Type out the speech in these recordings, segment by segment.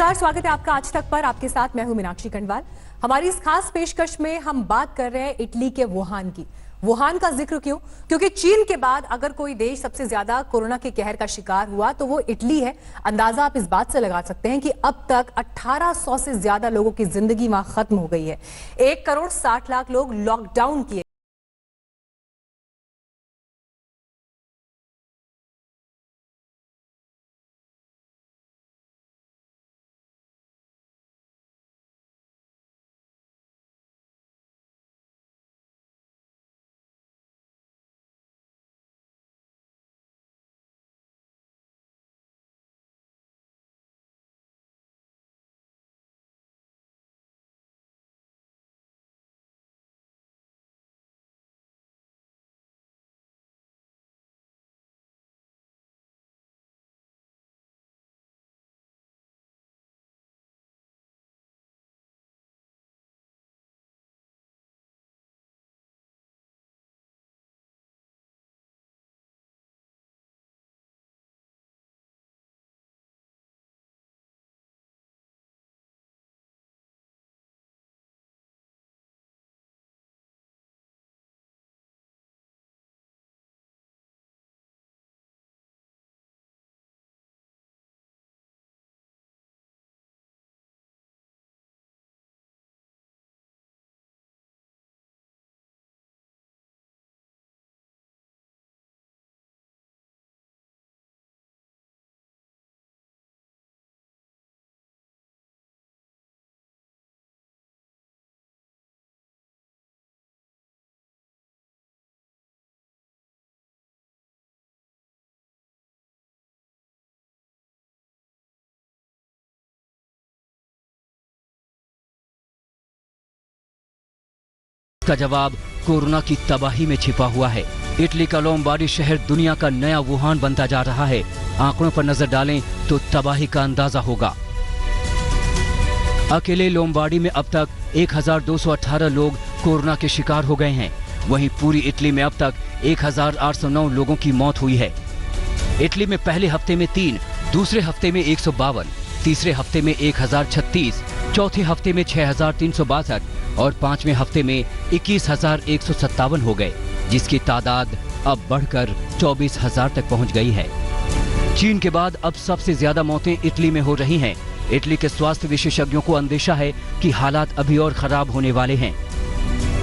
नमस्कार, स्वागत है आपका आज तक पर। आपके साथ मैं हूं मीनाक्षी खंडवाल। हमारी इस खास पेशकश में हम बात कर रहे हैं इटली के वुहान की। वुहान का जिक्र क्यों? क्योंकि चीन के बाद अगर कोई देश सबसे ज्यादा कोरोना के कहर का शिकार हुआ तो वो इटली है। अंदाजा आप इस बात से लगा सकते हैं कि अब तक 1800 से ज्यादा लोगों की जिंदगी वहां खत्म हो गई है। 1 करोड़ 60 लाख लोग लॉकडाउन किए। का जवाब कोरोना की तबाही में छिपा हुआ है। इटली का लोम्बार्डी शहर दुनिया का नया वुहान बनता जा रहा है। आंकड़ों पर नजर डालें तो तबाही का अंदाजा होगा। अकेले लोम्बार्डी में अब तक 1218 लोग कोरोना के शिकार हो गए हैं। वहीं पूरी इटली में अब तक 1809 लोगों की मौत हुई है। इटली में पहले हफ्ते में 3, दूसरे हफ्ते में 152, तीसरे हफ्ते में 1036, चौथे हफ्ते में 6362 और 5वें हफ्ते में 21157 हो गए, जिसकी तादाद अब बढ़कर 24000 तक पहुंच गई है। चीन के बाद अब सबसे ज्यादा मौतें इटली में हो रही हैं। इटली के स्वास्थ्य विशेषज्ञों को अंदेशा है कि हालात अभी और खराब होने वाले हैं।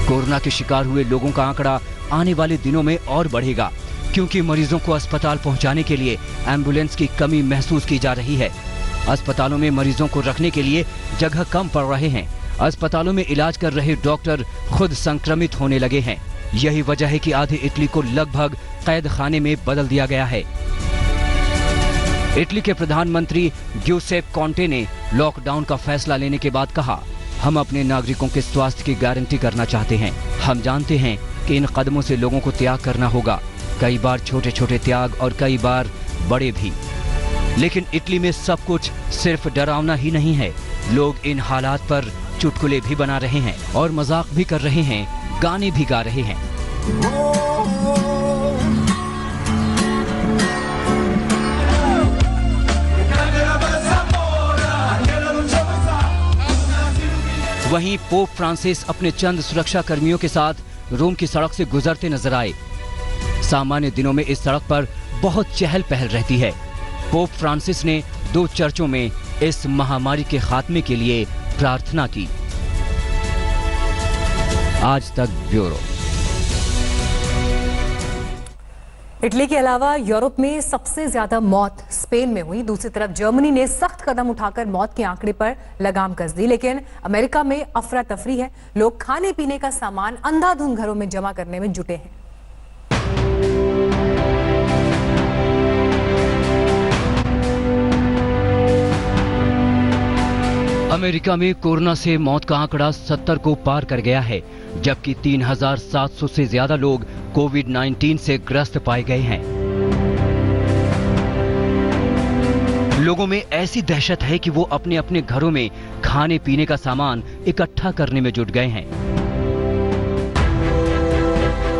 कोरोना के शिकार हुए लोगों का आंकड़ा आने वाले दिनों में और बढ़ेगा, क्योंकि मरीजों को अस्पताल पहुंचाने के लिए एम्बुलेंस की कमी महसूस की जा रही है। अस्पतालों में मरीजों को रखने के लिए जगह कम पड़ रहे हैं। अस्पतालों में इलाज कर रहे डॉक्टर खुद संक्रमित होने लगे हैं। यही वजह है कि आधे इटली को लगभग कैद खाने में बदल दिया गया है। इटली के प्रधानमंत्री ग्यूसेप कॉन्टे ने लॉकडाउन का फैसला लेने के बाद कहा, हम अपने नागरिकों के स्वास्थ्य की गारंटी करना चाहते हैं। हम जानते हैं कि इन कदमों से लोगों को त्याग करना होगा, कई बार छोटे छोटे त्याग और कई बार बड़े भी। लेकिन इटली में सब कुछ सिर्फ डरावना ही नहीं है। लोग इन हालात पर चुटकुले भी बना रहे हैं और मजाक भी कर रहे हैं, गाने भी गा रहे हैं। वहीं पोप फ्रांसिस अपने चंद सुरक्षा कर्मियों के साथ रोम की सड़क से गुजरते नजर आए। सामान्य दिनों में इस सड़क पर बहुत चहल पहल रहती है। पोप फ्रांसिस ने 2 चर्चों में इस महामारी के खात्मे के लिए प्रार्थना की। आज तक ब्यूरो। इटली के अलावा यूरोप में सबसे ज्यादा मौत स्पेन में हुई। दूसरी तरफ जर्मनी ने सख्त कदम उठाकर मौत के आंकड़े पर लगाम कस दी। लेकिन अमेरिका में अफरा तफरी है। लोग खाने पीने का सामान अंधाधुंध घरों में जमा करने में जुटे हैं। अमेरिका में कोरोना से मौत का आंकड़ा 70 को पार कर गया है, जबकि 3700 से ज्यादा लोग कोविड-19 से ग्रस्त पाए गए हैं। लोगों में ऐसी दहशत है कि वो अपने अपने घरों में खाने पीने का सामान इकट्ठा करने में जुट गए हैं।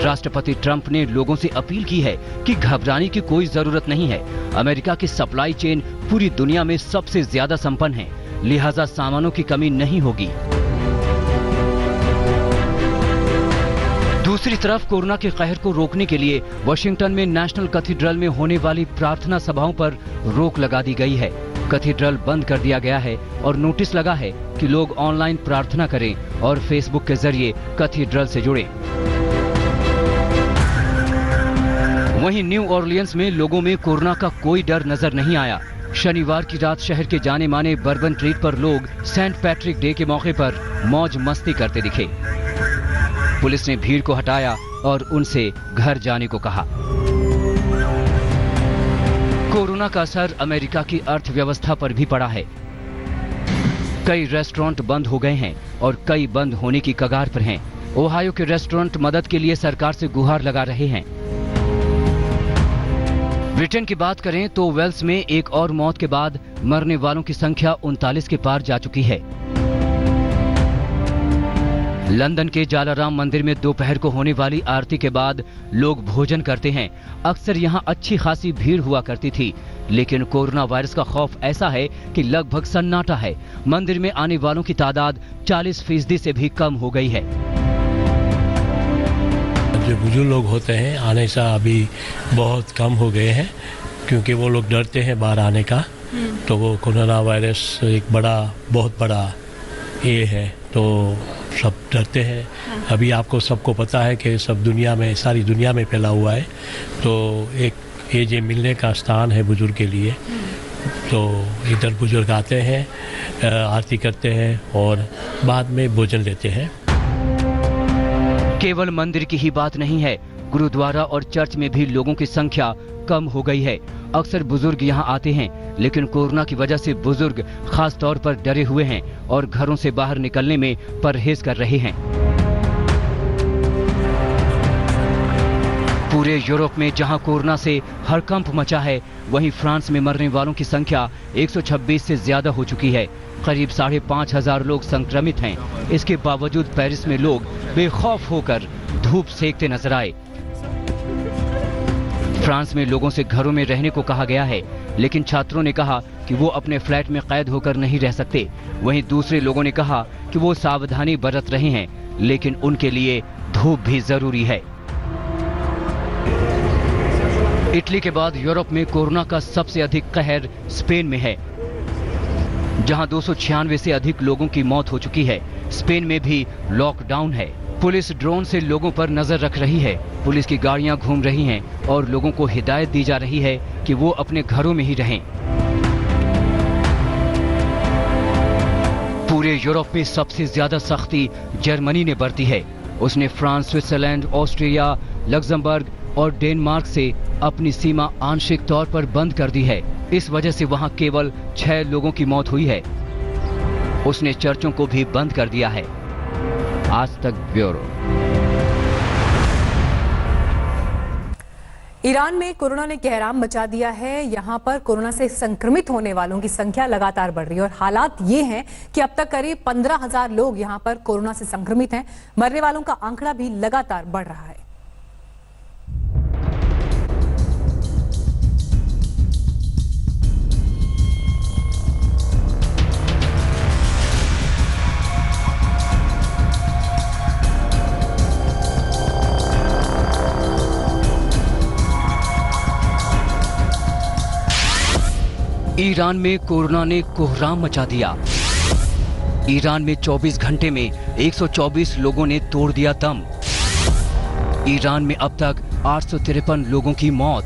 राष्ट्रपति ट्रंप ने लोगों से अपील की है कि घबराने की कोई जरूरत नहीं है। अमेरिका की सप्लाई चेन पूरी दुनिया में सबसे ज्यादा संपन्न है। लिहाजा सामानों की कमी नहीं होगी। दूसरी तरफ कोरोना के कहर को रोकने के लिए वाशिंगटन में नेशनल कैथेड्रल में होने वाली प्रार्थना सभाओं पर रोक लगा दी गई है। कैथेड्रल बंद कर दिया गया है और नोटिस लगा है कि लोग ऑनलाइन प्रार्थना करें और फेसबुक के जरिए कैथेड्रल से जुड़ें। वहीं न्यू ऑरलियंस में लोगों में कोरोना का कोई डर नजर नहीं आया। शनिवार की रात शहर के जाने माने बर्बन स्ट्रीट पर लोग सेंट पैट्रिक डे के मौके पर मौज मस्ती करते दिखे। पुलिस ने भीड़ को हटाया और उनसे घर जाने को कहा। कोरोना का असर अमेरिका की अर्थव्यवस्था पर भी पड़ा है। कई रेस्टोरेंट बंद हो गए हैं और कई बंद होने की कगार पर हैं। ओहायो के रेस्टोरेंट मदद के लिए सरकार से गुहार लगा रहे हैं। ब्रिटेन की बात करें तो वेल्स में एक और मौत के बाद मरने वालों की संख्या 39 के पार जा चुकी है। लंदन के जालाराम मंदिर में दोपहर को होने वाली आरती के बाद लोग भोजन करते हैं। अक्सर यहां अच्छी खासी भीड़ हुआ करती थी, लेकिन कोरोना वायरस का खौफ ऐसा है कि लगभग सन्नाटा है। मंदिर में आने वालों की तादाद 40% से भी कम हो गई है। जो बुजुर्ग लोग होते हैं आने से अभी बहुत कम हो गए हैं, क्योंकि वो लोग डरते हैं बाहर आने का। तो वो कोरोना वायरस एक बहुत बड़ा ये है, तो सब डरते हैं। अभी आपको सबको पता है कि सब दुनिया में, सारी दुनिया में फैला हुआ है। तो एक ये मिलने का स्थान है बुजुर्ग के लिए। तो इधर बुजुर्ग आते हैं, आरती करते हैं और बाद में भोजन लेते हैं। केवल मंदिर की ही बात नहीं है, गुरुद्वारा और चर्च में भी लोगों की संख्या कम हो गई है। अक्सर बुजुर्ग यहाँ आते हैं, लेकिन कोरोना की वजह से बुजुर्ग खास तौर पर डरे हुए हैं और घरों से बाहर निकलने में परहेज कर रहे हैं। पूरे यूरोप में जहां कोरोना से हड़कंप मचा है, वहीं फ्रांस में मरने वालों की संख्या 126 से ज्यादा हो चुकी है। करीब 5,500 लोग संक्रमित हैं। इसके बावजूद पेरिस में लोग बेखौफ होकर धूप सेकते नजर आए। फ्रांस में लोगों से घरों में रहने को कहा गया है, लेकिन छात्रों ने कहा कि वो अपने फ्लैट में कैद होकर नहीं रह सकते। वहीं दूसरे लोगों ने कहा कि वो सावधानी बरत रहे हैं, लेकिन उनके लिए धूप भी जरूरी है। इटली के बाद यूरोप में कोरोना का सबसे अधिक कहर स्पेन में है, जहां 296 से अधिक लोगों की मौत हो चुकी है। स्पेन में भी लॉकडाउन है। पुलिस ड्रोन से लोगों पर नजर रख रही है। पुलिस की गाड़ियां घूम रही हैं और लोगों को हिदायत दी जा रही है कि वो अपने घरों में ही रहें। पूरे यूरोप में सबसे ज्यादा सख्ती जर्मनी ने बरती है। उसने फ्रांस, स्विट्जरलैंड, ऑस्ट्रिया, लग्जमबर्ग और डेनमार्क से अपनी सीमा आंशिक तौर पर बंद कर दी है। इस वजह से वहां केवल 6 लोगों की मौत हुई है। उसने चर्चों को भी बंद कर दिया है। आज तक ब्यूरो। ईरान में कोरोना ने कहराम मचा दिया है। यहां पर कोरोना से संक्रमित होने वालों की संख्या लगातार बढ़ रही है और हालात ये हैं कि अब तक करीब 15,000 लोग यहां पर कोरोना से संक्रमित हैं। मरने वालों का आंकड़ा भी लगातार बढ़ रहा है। ईरान में कोरोना ने कोहराम मचा दिया। ईरान में 24 घंटे में 124 लोगों ने तोड़ दिया दम। ईरान में अब तक 853 लोगों की मौत।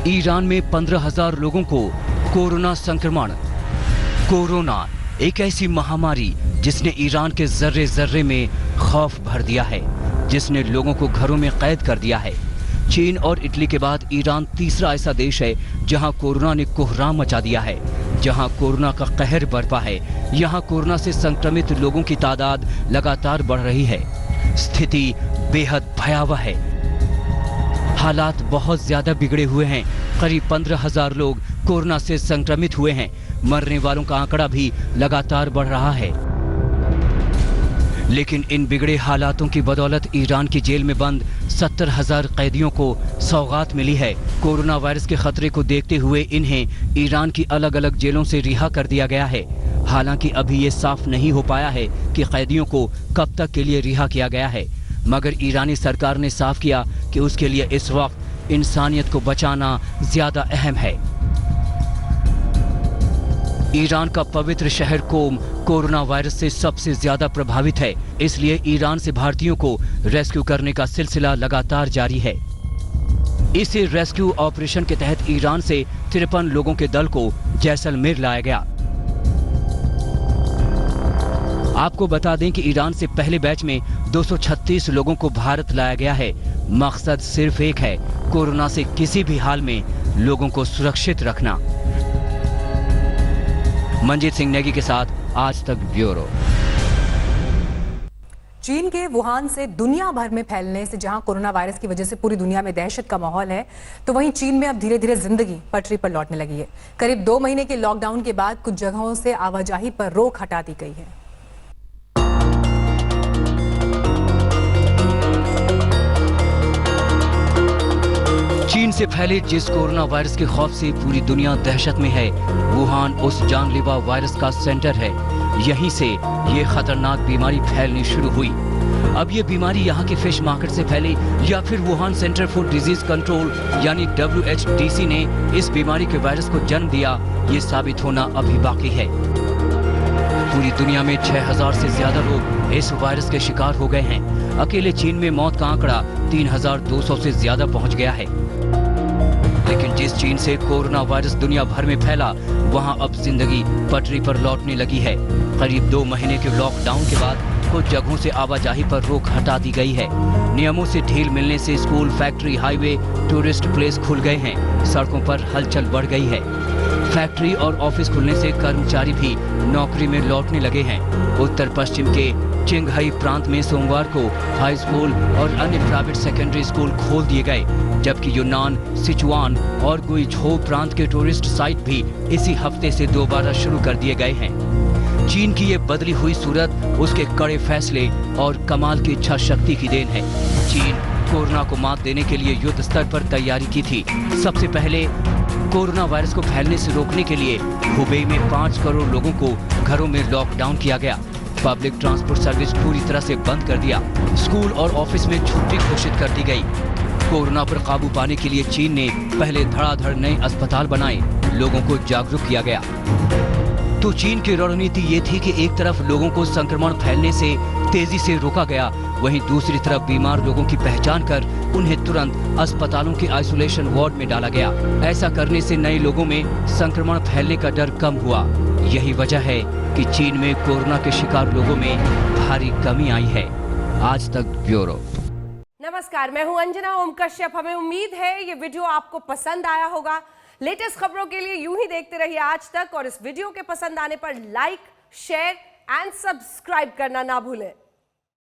ईरान में 15,000 लोगों को कोरोना संक्रमण। कोरोना एक ऐसी महामारी जिसने ईरान के जर्रे जर्रे में खौफ भर दिया है, जिसने लोगों को घरों में कैद कर दिया है। चीन और इटली के बाद ईरान तीसरा ऐसा देश है जहां कोरोना ने कोहराम मचा दिया है, जहां कोरोना का कहर बरपा है। यहां कोरोना से संक्रमित लोगों की तादाद लगातार बढ़ रही है। स्थिति बेहद भयावह है। हालात बहुत ज्यादा बिगड़े हुए हैं। करीब 15,000 लोग कोरोना से संक्रमित हुए हैं। मरने वालों का आंकड़ा भी लगातार बढ़ रहा है। लेकिन इन बिगड़े हालातों की बदौलत ईरान की जेल में बंद 70,000 कैदियों को सौगात मिली है। कोरोना वायरस के खतरे को देखते हुए इन्हें ईरान की अलग अलग जेलों से रिहा कर दिया गया है। हालांकि अभी ये साफ नहीं हो पाया है कि कैदियों को कब तक के लिए रिहा किया गया है, मगर ईरानी सरकार ने साफ किया कि उसके लिए इस वक्त इंसानियत को बचाना ज्यादा अहम है। ईरान का पवित्र शहर कोम कोरोना वायरस से सबसे ज्यादा प्रभावित है, इसलिए ईरान से भारतीयों को रेस्क्यू करने का सिलसिला लगातार जारी है। इसी रेस्क्यू ऑपरेशन के तहत ईरान से 53 लोगों के दल को जैसलमेर लाया गया। आपको बता दें कि ईरान से पहले बैच में 236 लोगों को भारत लाया गया है। मकसद सिर्फ एक है, कोरोना से किसी भी हाल में लोगों को सुरक्षित रखना। मंजीत सिंह नेगी के साथ आज तक ब्यूरो। चीन के वुहान से दुनिया भर में फैलने से जहां कोरोना वायरस की वजह से पूरी दुनिया में दहशत का माहौल है, तो वहीं चीन में अब धीरे धीरे जिंदगी पटरी पर लौटने लगी है। करीब 2 महीने के लॉकडाउन के बाद कुछ जगहों से आवाजाही पर रोक हटा दी गई है। चीन से फैले जिस कोरोना वायरस के खौफ से पूरी दुनिया दहशत में है, वुहान उस जानलेवा वायरस का सेंटर है। यहीं से ये खतरनाक बीमारी फैलनी शुरू हुई। अब ये बीमारी यहाँ के फिश मार्केट से फैले या फिर Wuhan centre for disease control यानी WHDC ने इस बीमारी के वायरस को जन्म दिया, ये साबित होना अभी बाकी है। पूरी दुनिया में 6,000 से ज्यादा लोग इस वायरस के शिकार हो गए हैं। अकेले चीन में मौत का आंकड़ा 3,200 से ज्यादा पहुंच गया है। लेकिन जिस चीन से कोरोना वायरस दुनिया भर में फैला, वहां अब जिंदगी पटरी पर लौटने लगी है। करीब 2 महीने के लॉकडाउन के बाद कुछ जगहों से आवाजाही पर रोक हटा दी गई है। नियमों से ढील मिलने से school, factory, highway, tourist place खुल गए हैं। सड़कों पर हलचल बढ़ गई है। फैक्ट्री और ऑफिस खुलने से कर्मचारी भी नौकरी में लौटने लगे हैं। उत्तर पश्चिम के चिंगहाई प्रांत में सोमवार को हाई स्कूल और अन्य प्राइवेट सेकेंडरी स्कूल खोल दिए गए, जबकि यूनान, सिचुआन और गुइझो प्रांत के टूरिस्ट साइट भी इसी हफ्ते से दोबारा शुरू कर दिए गए हैं। चीन की ये बदली हुई सूरत उसके कड़े फैसले और कमाल की इच्छा शक्ति की देन है। चीन कोरोना को मात देने के लिए युद्ध स्तर पर तैयारी की थी। सबसे पहले कोरोना वायरस को फैलने से रोकने के लिए हुबेई में 5 करोड़ लोगों को घरों में लॉकडाउन किया गया। पब्लिक ट्रांसपोर्ट सर्विस पूरी तरह से बंद कर दिया। स्कूल और ऑफिस में छुट्टी घोषित कर दी गई। कोरोना पर काबू पाने के लिए चीन ने पहले धड़ाधड़ नए अस्पताल बनाए, लोगों को जागरूक किया गया। तो चीन की रणनीति ये थी कि एक तरफ लोगों को संक्रमण फैलने से तेजी से रोका गया, वहीं दूसरी तरफ बीमार लोगों की पहचान कर उन्हें तुरंत अस्पतालों के आइसोलेशन वार्ड में डाला गया। ऐसा करने से नए लोगों में संक्रमण फैलने का डर कम हुआ। यही वजह है कि चीन में कोरोना के शिकार लोगों में भारी कमी आई है। आज तक ब्यूरो। नमस्कार, मैं हूं अंजना ओम कश्यप। हमें उम्मीद है ये वीडियो आपको पसंद आया होगा। लेटेस्ट खबरों के लिए यूं ही देखते रहिए आज तक, और इस वीडियो के पसंद आने पर लाइक, शेयर एंड सब्सक्राइब करना ना भूलें।